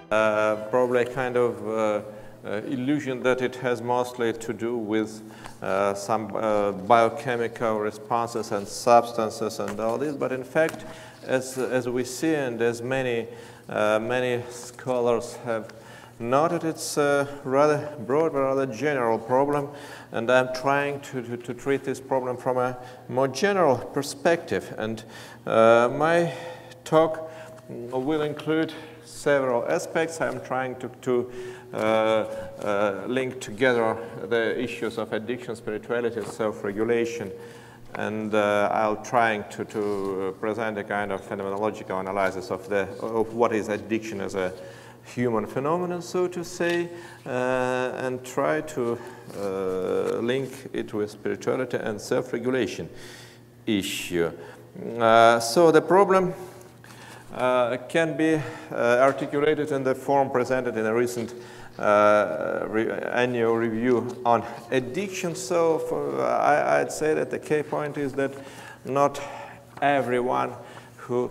Probably a kind of illusion that it has mostly to do with some biochemical responses and substances and all this, but in fact, as we see and as many scholars have noted, it's a rather broad, rather general problem, and I'm trying to treat this problem from a more general perspective. And my talk will include several aspects. I'm trying to link together the issues of addiction, spirituality, self-regulation, and I'll trying to present a kind of phenomenological analysis of what is addiction as a human phenomenon, so to say, and try to link it with spirituality and self-regulation issue. So the problem can be articulated in the form presented in a recent annual review on addiction. So I'd say that the key point is that not everyone who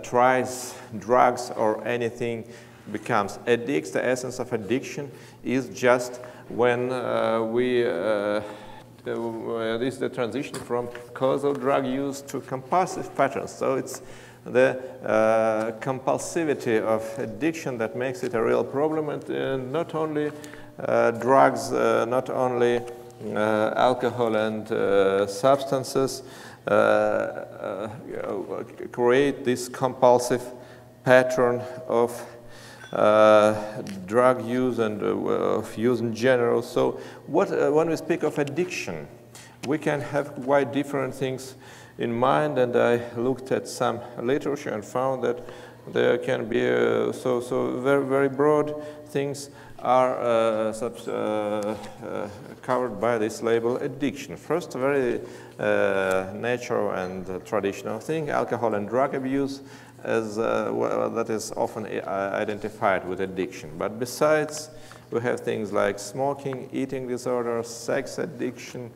tries drugs or anything becomes addicts. The essence of addiction is just when this is the transition from causal drug use to compulsive patterns. So it's the compulsivity of addiction that makes it a real problem, and not only drugs, not only alcohol and substances create this compulsive pattern of drug use and of use in general. So when we speak of addiction, we can have quite different things in mind, and I looked at some literature and found that there can be very, very broad things are covered by this label addiction. First, a very natural and traditional thing, alcohol and drug abuse, as well, that is often identified with addiction. But besides, we have things like smoking, eating disorders, sex addiction,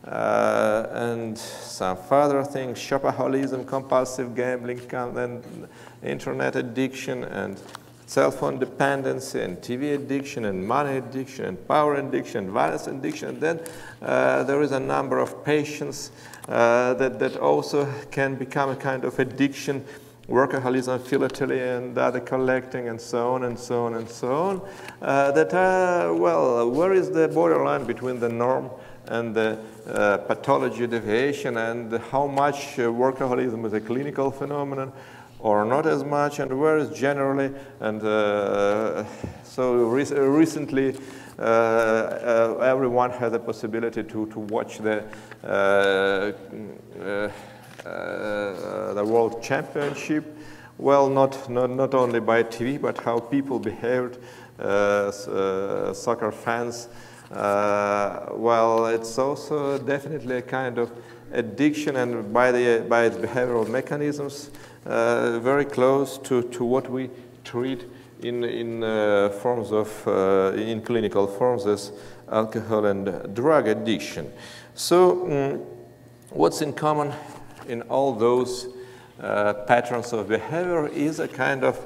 and some further things, shopaholism, compulsive gambling, and internet addiction, and cell phone dependency, and TV addiction, and money addiction, and power addiction, and violence addiction. And then there is a number of patients that also can become a kind of addiction, workaholism, philately, and data collecting, and so on, and so on, and so on. Well, where is the borderline between the norm and the pathology deviation, and how much workaholism is a clinical phenomenon or not as much, and where is generally, and so recently everyone has the possibility to watch the World Championship, well, not only by TV, but how people behaved, soccer fans. Well, it's also definitely a kind of addiction, and by its behavioral mechanisms, very close to what we treat in forms of in clinical forms as alcohol and drug addiction. So, what's in common in all those patterns of behavior is a kind of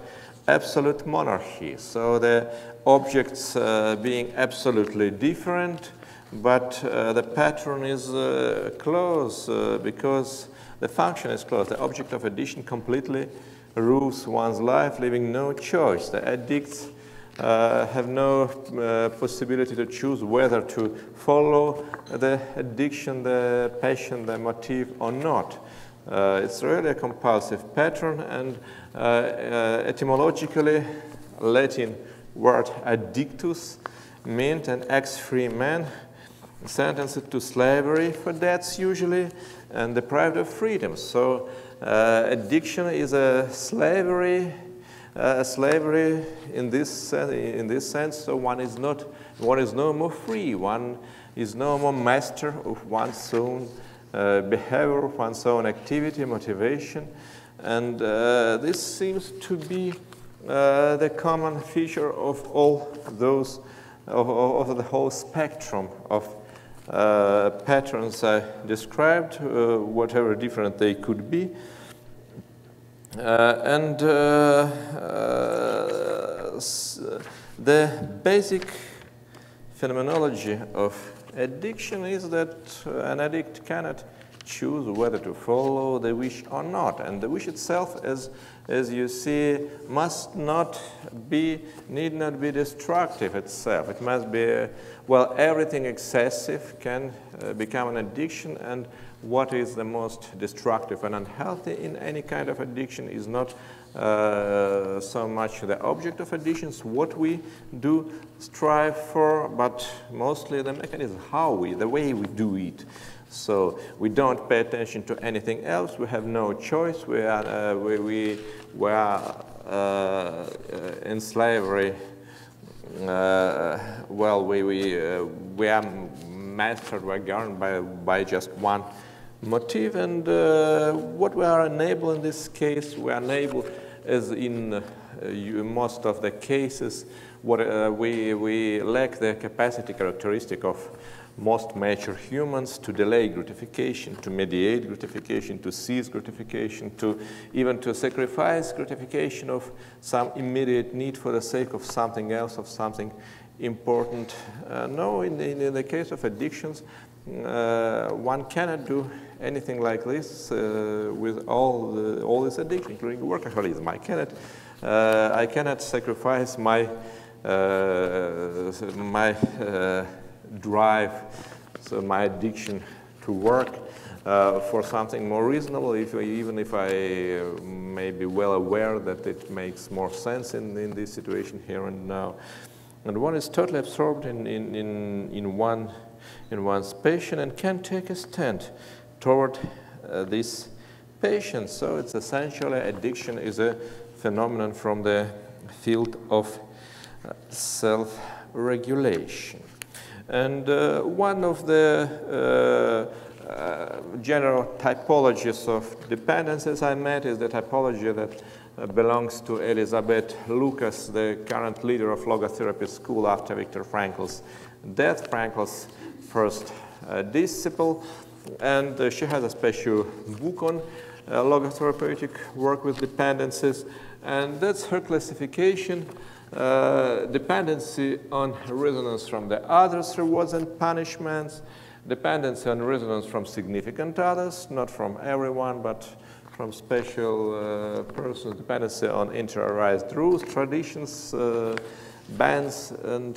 absolute monarchy. So the objects being absolutely different, but the pattern is close because the function is close. The object of addiction completely rules one's life, leaving no choice. The addicts have no possibility to choose whether to follow the addiction, the passion, the motive, or not. It's really a compulsive pattern, and etymologically, Latin word addictus meant an ex-free man sentenced to slavery for debts usually and deprived of freedom. So addiction is a slavery in this sense. So one is no more free. One is no more master of one's own behavior, one's own activity, motivation, and this seems to be the common feature of all those, of the whole spectrum of patterns I described, whatever different they could be. the basic phenomenology of addiction is that an addict cannot choose whether to follow the wish or not. And the wish itself, as you see, need not be destructive itself. It must be, well, everything excessive can become an addiction, and what is the most destructive and unhealthy in any kind of addiction is not so much the object of addictions, what we do strive for, but mostly the mechanism, the way we do it. So we don't pay attention to anything else. We have no choice. We are in slavery. Well, we are mastered, we are governed by just one motive, and what we are unable in this case, we are unable, as in most of the cases, we lack the capacity characteristic of most mature humans to delay gratification, to mediate gratification, to seize gratification, even to sacrifice gratification of some immediate need for the sake of something else, of something important. No, in the case of addictions, one cannot do anything like this with all this addiction, including workaholism. I cannot sacrifice my drive, so my addiction to work for something more reasonable, even if I may be well aware that it makes more sense in this situation here and now. And one is totally absorbed in one's patient and can take a stand toward this patient. So it's essentially addiction is a phenomenon from the field of self-regulation. And one of the general typologies of dependencies I met is the typology that belongs to Elizabeth Lucas, the current leader of logotherapy school after Viktor Frankl's death, Frankl's first disciple. And she has a special book on logotherapeutic work with dependencies, and that's her classification. Dependency on resonance from the others' rewards and punishments, dependency on resonance from significant others, not from everyone, but from special persons, dependency on interiorized rules, traditions, bans, and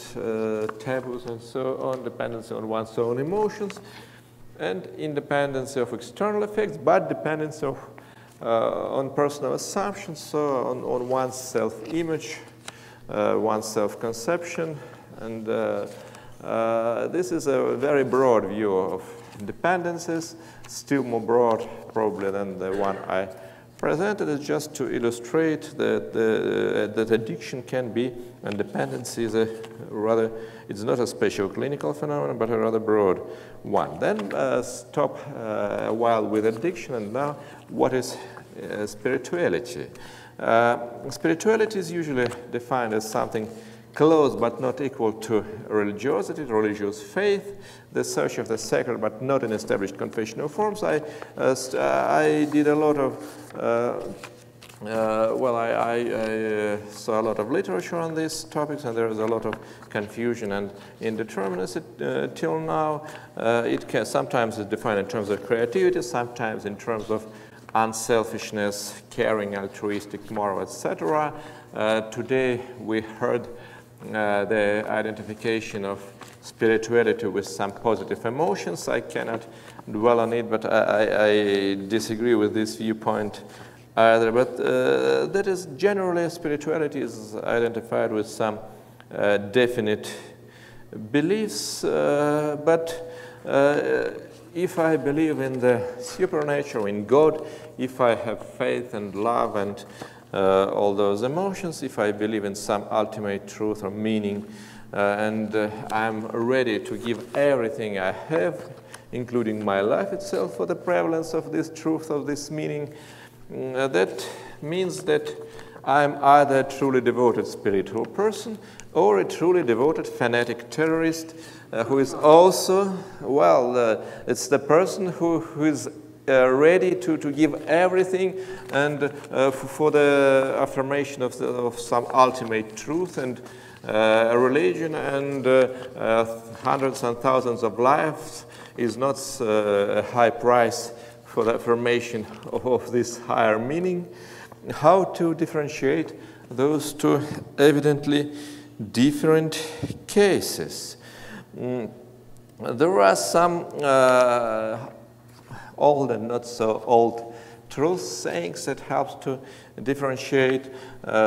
taboos, and so on, dependency on one's own emotions, and independency of external effects, but dependency on personal assumptions, so on one's self-image, one's self-conception, and this is a very broad view of dependencies, still more broad probably than the one I presented. Is just to illustrate that addiction can be, and dependency is it's not a special clinical phenomenon, but a rather broad one. Then stop a while with addiction, and now what is spirituality? Spirituality is usually defined as something close but not equal to religiosity, religious faith, the search of the sacred but not in established confessional forms. I did a lot of, I saw a lot of literature on these topics, and there is a lot of confusion and indeterminacy till now. Sometimes it's defined in terms of creativity, sometimes in terms of unselfishness, caring, altruistic, moral, etc. Today we heard the identification of spirituality with some positive emotions. I cannot dwell on it, but I disagree with this viewpoint either. But that is generally spirituality is identified with some definite beliefs, but if I believe in the supernatural, in God, if I have faith and love and all those emotions, if I believe in some ultimate truth or meaning, and I'm ready to give everything I have, including my life itself, for the prevalence of this truth, of this meaning, that means that I'm either a truly devoted spiritual person or a truly devoted fanatic terrorist who is also, it's the person who is ready to give everything and for the affirmation of some ultimate truth, and a religion and hundreds and thousands of lives is not a high price for the affirmation of this higher meaning. How to differentiate those two evidently different cases? There are some old and not so old truth sayings that helps to differentiate.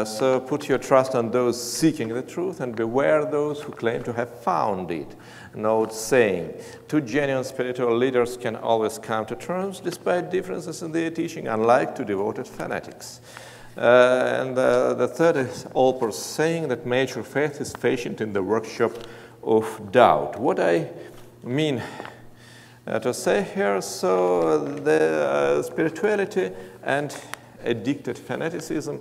So put your trust on those seeking the truth and beware those who claim to have found it. An old saying. Two genuine spiritual leaders can always come to terms despite differences in their teaching, unlike two devoted fanatics. And the third is Olper's saying that mature faith is fashioned in the workshop of doubt. What I mean to say here, so the spirituality and addicted fanaticism,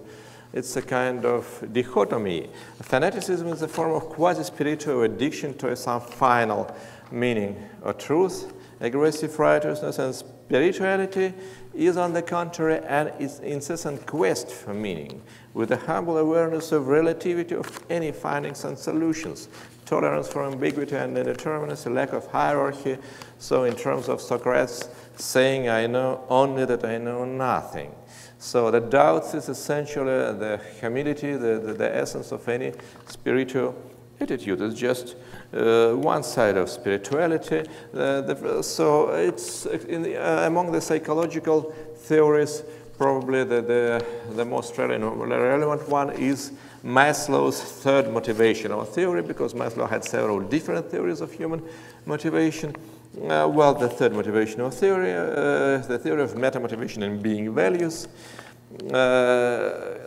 it's a kind of dichotomy. Fanaticism is a form of quasi-spiritual addiction to some final meaning or truth. Aggressive righteousness and spirituality is, on the contrary, an incessant quest for meaning, with a humble awareness of relativity of any findings and solutions, tolerance for ambiguity and indeterminacy, lack of hierarchy. So in terms of Socrates saying, I know only that I know nothing. So the doubts is essentially the humility, the essence of any spiritual attitude. It's just one side of spirituality. So it's among the psychological theories, probably the most relevant one is Maslow's third motivational theory, because Maslow had several different theories of human motivation. Well, the third motivational theory, the theory of metamotivation and being values.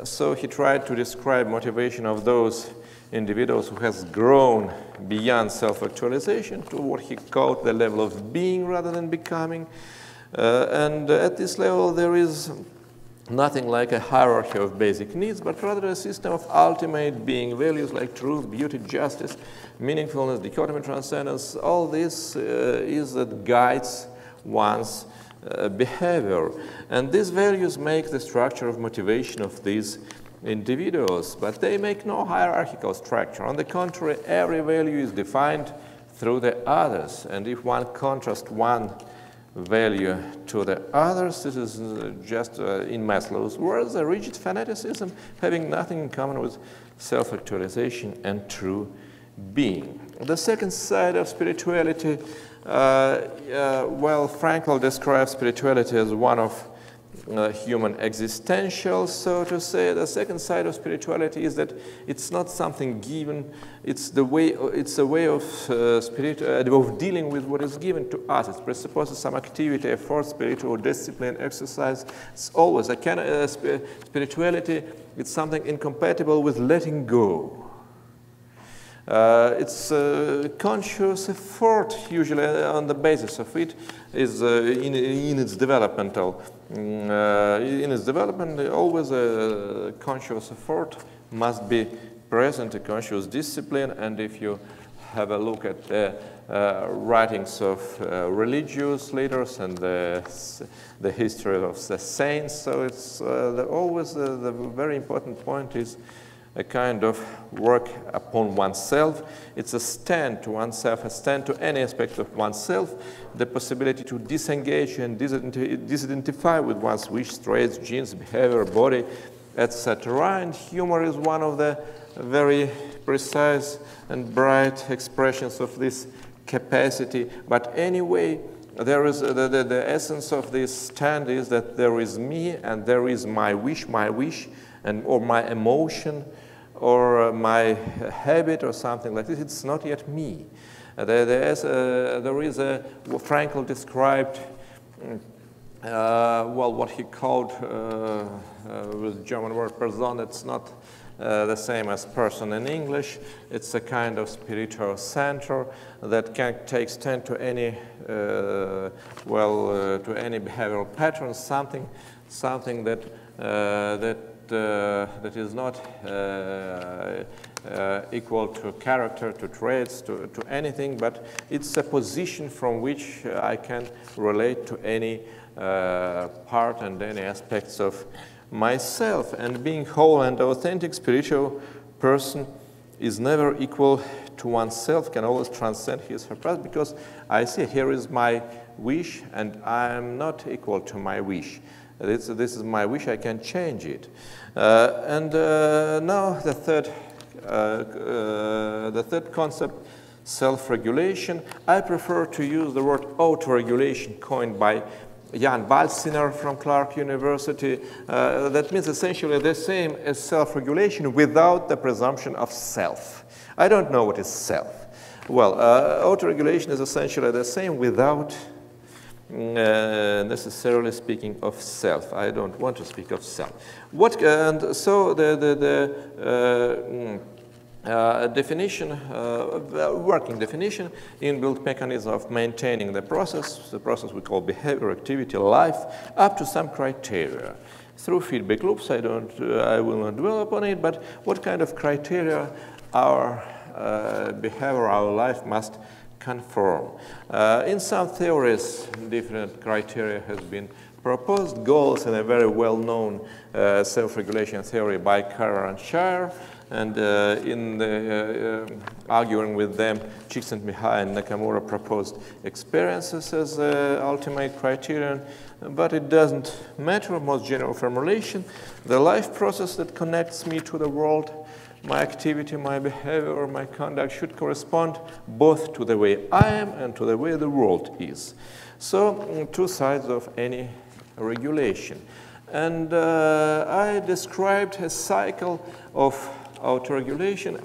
So he tried to describe motivation of those individuals who has grown beyond self-actualization to what he called the level of being rather than becoming. And at this level, there is nothing like a hierarchy of basic needs, but rather a system of ultimate being values like truth, beauty, justice, meaningfulness, dichotomy-transcendence. All this is that guides one's behavior. And these values make the structure of motivation of these individuals, but they make no hierarchical structure. On the contrary, every value is defined through the others, and if one contrasts one value to the others, this is just, in Maslow's words, a rigid fanaticism having nothing in common with self-actualization and true being. The second side of spirituality, well, Frankl describes spirituality as one of human existential, so to say. The second side of spirituality is that it's not something given, it's a way of dealing with what is given to us. It presupposes some activity, effort, spiritual discipline, exercise. It's always a spirituality. It's something incompatible with letting go. It's conscious effort, usually on the basis of it, is in its developmental. In its development, always a conscious effort must be present, a conscious discipline. And if you have a look at the writings of religious leaders and the history of the saints, so it's always the very important point is a kind of work upon oneself. It's a stand to oneself, a stand to any aspect of oneself, the possibility to disengage and disidentify with one's wish, traits, genes, behavior, body, etc. And humor is one of the very precise and bright expressions of this capacity. But anyway, there is the essence of this stand is that there is me and there is my wish, and or my emotion, or my habit, or something like this. It's not yet me. There is what Frankl described, well, what he called with German word person. It's not the same as person in English. It's a kind of spiritual center that can take stand to any, to any behavioral pattern, something that that is not equal to character, to traits, to anything, but it's a position from which I can relate to any part and any aspects of myself. And being whole and authentic spiritual person is never equal to oneself, can always transcend his or her past, because I see here is my wish and I am not equal to my wish. This is my wish, I can change it. Now the third concept, self-regulation. I prefer to use the word auto-regulation coined by Jan Balsiner from Clark University. That means essentially the same as self-regulation without the presumption of self. I don't know what is self. Well, auto-regulation is essentially the same without necessarily speaking of self. I don't want to speak of self. And so definition, working definition, inbuilt mechanism of maintaining the process we call behavior, activity, life, up to some criteria. Through feedback loops, I will not dwell upon it, but what kind of criteria our behavior, our life must conform. In some theories, different criteria has been proposed. Goals in a very well-known self-regulation theory by Carrer and Shire, and in the arguing with them, Csikszentmihalyi and Nakamura proposed experiences as ultimate criterion, but it doesn't matter. Most general formulation, the life process that connects me to the world, my activity, my behavior, my conduct should correspond both to the way I am and to the way the world is. So, two sides of any regulation. And I described a cycle of auto-regulation,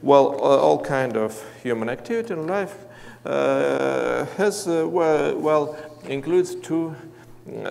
all kind of human activity in life includes two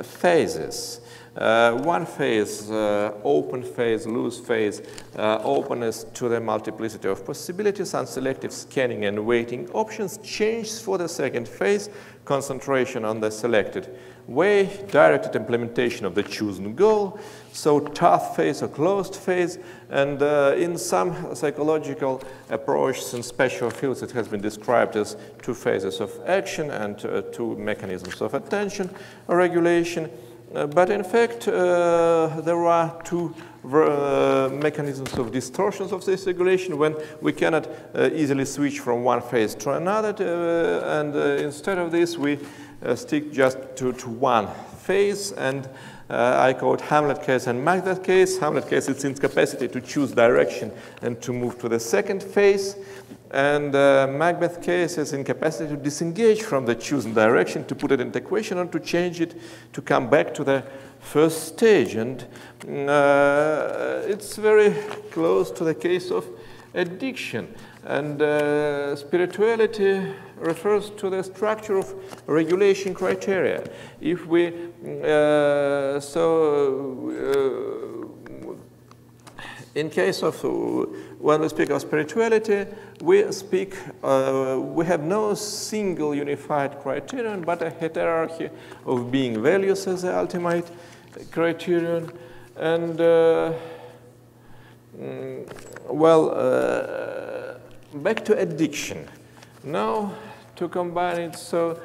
phases. One phase, open phase, loose phase, openness to the multiplicity of possibilities, unselective scanning and weighting options. Changes for the second phase, concentration on the selected way, directed implementation of the chosen goal. So tough phase or closed phase, and in some psychological approaches in special fields it has been described as two phases of action and two mechanisms of attention or regulation. But in fact, there are two mechanisms of distortions of this regulation when we cannot easily switch from one phase to another, and instead of this we stick just to one phase, and I call it Hamlet case and Macbeth case. Hamlet case, it's incapacity to choose direction and to move to the second phase. And Macbeth case is incapacity to disengage from the chosen direction, to put it into equation, or to change it, to come back to the first stage. And it's very close to the case of addiction. And spirituality refers to the structure of regulation criteria. If we, in case of, when we speak of spirituality, we have no single unified criterion, but a hierarchy of being values as the ultimate criterion. And, back to addiction. Now, to combine it, so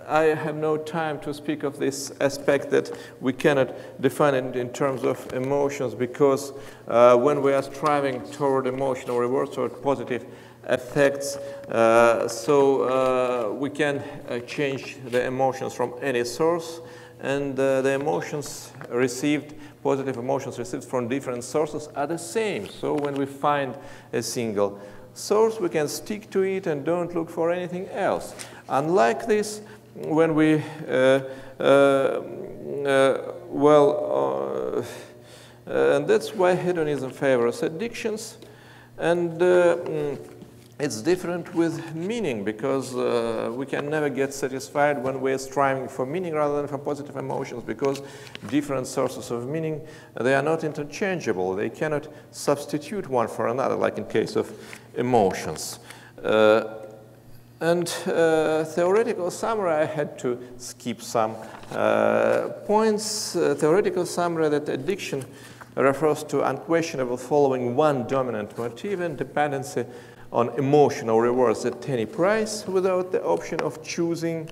I have no time to speak of this aspect that we cannot define it in terms of emotions, because when we are striving toward emotional rewards or positive effects, we can change the emotions from any source, and the emotions received, positive emotions received from different sources are the same. So when we find a single source, we can stick to it and don't look for anything else. Unlike this, when we, and that's why hedonism favors addictions, and it's different with meaning, because we can never get satisfied when we're striving for meaning rather than for positive emotions, because different sources of meaning, they are not interchangeable. They cannot substitute one for another, like in case of emotions. Theoretical summary, I had to skip some points. Theoretical summary that addiction refers to unquestionable following one dominant motive and dependency on emotional rewards at any price without the option of choosing.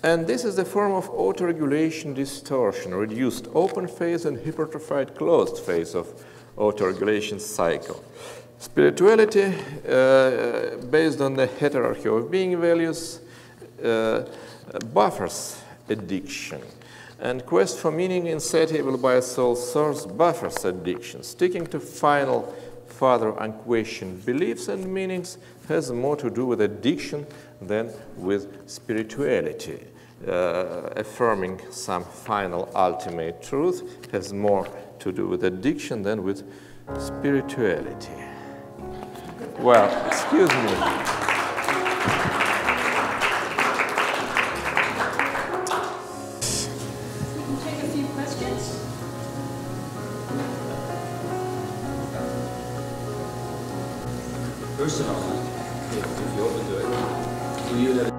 And this is the form of autoregulation distortion, reduced open phase and hypertrophied closed phase of autoregulation cycle. Spirituality, based on the hierarchy of being values, buffers addiction. And quest for meaning insatiable by a soul source buffers addiction. Sticking to final, further unquestioned beliefs and meanings has more to do with addiction than with spirituality. Affirming some final ultimate truth has more to do with addiction than with spirituality. Well, excuse me. We can take a few questions. First of all, if you're open to it, do you